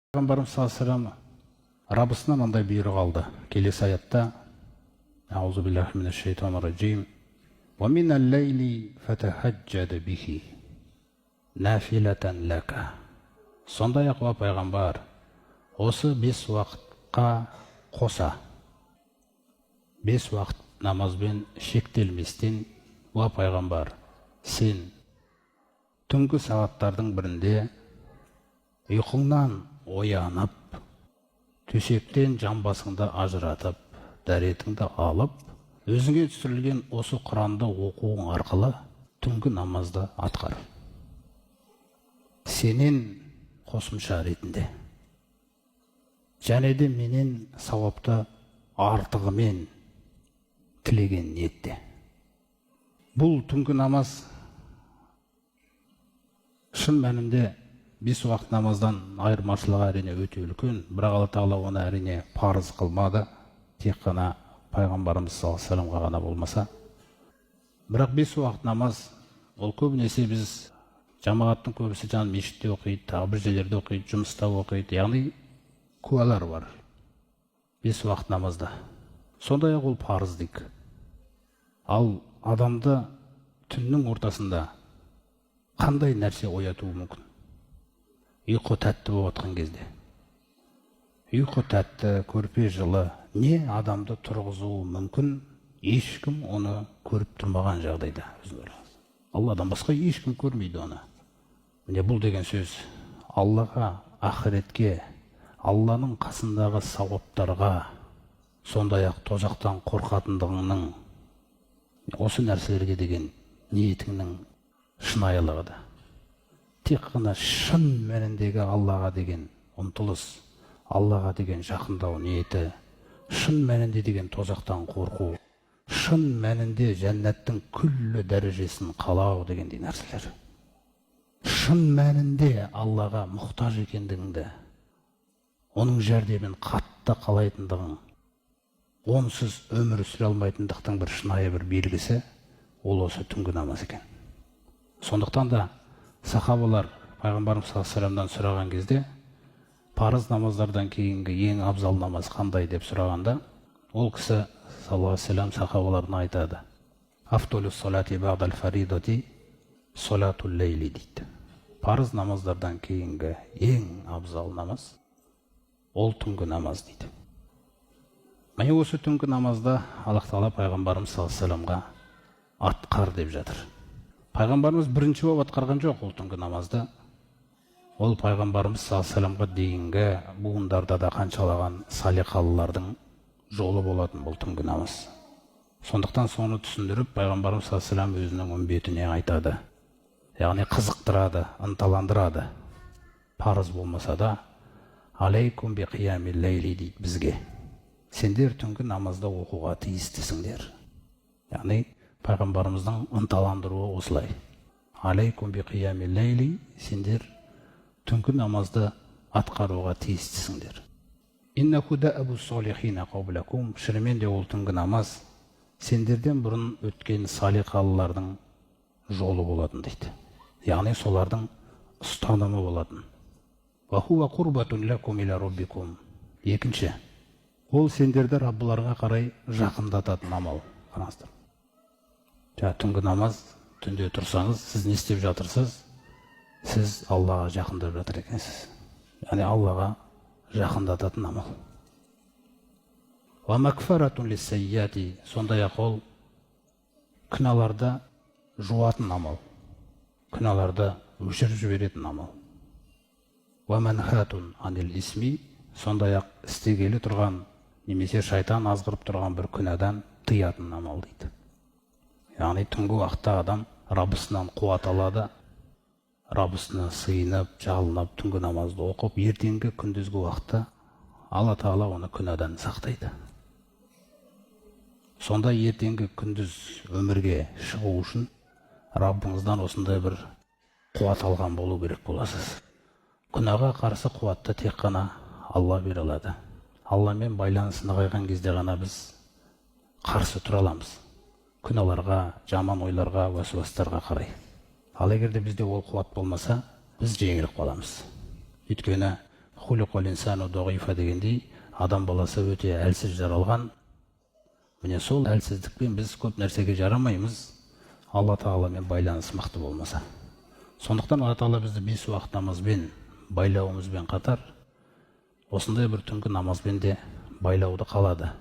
Пайғамбарымыз саллаллаху алейхи ва саллям Раббысынан мындай бұйрық алды. Келесі аятта: Аузу биллахи минаш шайтанир раджим. Ва минал лейли фатахаджад бихи нафилатан лака. Сондай-ақ уа пайғамбар, осы 5 уақытқа қоса 5 уақыт намазбен шектелместен уа пайғамбар, сен түнгі сағаттардың бірінде ұйқыңнан оянып, төсектен жамбасыңды ажыратып, дәретіңді алып, өзіңе түсірілген осы Құранды оқуың арқылы түнгі намазды атқар. Сенен қосымша ретінде және де менен сауапты артығымен тілеген ниетте. Бұл түнгі намаз шын мәнінде 5 уақыт намаздан айырмашылығы әрине өте үлкен, бірақ Алла Тағала оны әрине парыз қылмады, тек қана пайғамбарымыз саллаллаху алейхи ва саллямға ғана болмаса. Бірақ 5 уақыт намаз ол көбінесе біз жамағаттың көбісі мешітте оқиды, тағы бір жерлерде оқиды, жұмыста оқиды, яғни куәлар бар 5 уақыт намазда. Сондай-ақ ол парыз дейік. Ал адамды түннің ортасында қандай нәрсе оятуы мүмкін? Ұйқы тәтті болып отқан кезде, ұйқы тәтті, көрпе жылы не адамды тұрғызуы мүмкін? Ешкім оны көріп тұрмаған жағдайда. Алладан басқа ешкім көрмейді оны. Міне бұл деген сөз Аллаға, ақыретке, Алланың қасындағы сауаптарға, сондай-ақ тозақтан қорқатындығының, осы нәрселерге деген ниетіңнің шынайылығы да. Тек қана шын мәніндегі Аллаға деген ұмтылыс, Аллаға деген жақындау ниеті, шын мәнінде деген тозақтан қорқу, шын мәнінде жәннаттың күллі дәрежесін қалау дегендей нәрселер. Шын мәнінде Аллаға мұқтаж екендігіңді, оның жәрдемін қатты қалайтындығың, онсыз өмір сүре алмайтындықтың бір шынайы бір белгісі, ол осы түнгі намаз екен. Сондықтан да сахабалар пайғамбарымыз саллаллаху алейхи ва саллямдан сұраған кезде, парыз намаздардан кейінгі ең абзал намаз қандай деп сұрағанда, ол кісі саллаллаху алейхи ва саллям сахабаларына айтады: Афдолу салати баъдал фаридати салатул лейли дейді. Парыз намаздардан кейінгі ең абзал намаз ол түнгі намаз дейді. Міне осы түнгі намазда Аллах Тағала пайғамбарымыз саллаллаху алейхи ва саллямға атқар деп жатыр. Пайғамбарымыз бірінші болып атқарған жоқ ол түнгі намазды. Ол пайғамбарымыз саллаллаху алейхи ва саллямға дейінгі буындарда да қаншалаған салиқалылардың жолы болатын бұл түнгі намаз. Сондықтан соны түсіндіріп, пайғамбарымыз саллаллаху алейхи ва саллям өзінің үмбетіне айтады. Яғни қызықтырады, ынталандырады. Парыз болмаса да, алейкум би қиямил лейли дейді бізге. Сендер түнгі намазда оқуға тиістісіңдер. Яғни пайғамбарымыздың ынталандыруы осылай. Алейкум би қиямил лейли, сендер түнгі намазды атқаруға тиістісіңдер. Иннаху даабу солихина қаблакум, шынымен де ол түнгі намаз сендерден бұрын өткен салиқалылардың жолы болатын дейді. Яғни солардың ұстанымы болатын. Ва хуа қурбатун лакум иля роббикум. Екінші, ол сендерді Раббыларға қарай жақындататын амал. Қараңыздар. Түнгі намаз, түнде тұрсаңыз, сіз не істеп жатырсыз? Сіз Аллаға жақындап жатыр екенсіз. Яғни Аллаға жақындататын амал. Ва макфаратун лиссайяти, сондай-ақ ол күнәларды жуатын амал. Күнәларды өшіріп жіберетін амал. Ва манхатун анил исми, сондай-ақ істегелі тұрған немесе шайтан азғырып тұрған бір күнәдан тыятын амал дейді. Яғни түнгі уақытта адам Раббысынан қуат алады, Раббысына сыйынып, жалынып, түнгі намазды оқып, ертеңгі күндізгі уақытта Алла Тағала оны күнәдан сақтайды. Сонда ертеңгі күндіз өмірге шығу үшін Раббыңыздан осындай бір қуат алған болу керек боласыз. Күнәға қарсы қуатты тек қана Алла бере алады. Алламен байланыс нығайған кезде ғана біз қарсы тұра аламыз. Күнәларға, жаман ойларға, уәсуастарға қарай. Ал егерде бізде ол қуат болмаса, біз жеңіліп қаламыз. Өйткені хулиқал инсану дағифа дегендей, адам баласы өте әлсіз жаралған. Міне сол әлсіздікпен біз көп нәрсеге жарамаймыз, Алла Тағаламен байланыс мықты болмаса. Сондықтан Алла Тағала бізді 5 уақыт намазбен байлауымызбен қатар, осындай бір түнгі намазбен де байлауды қалады.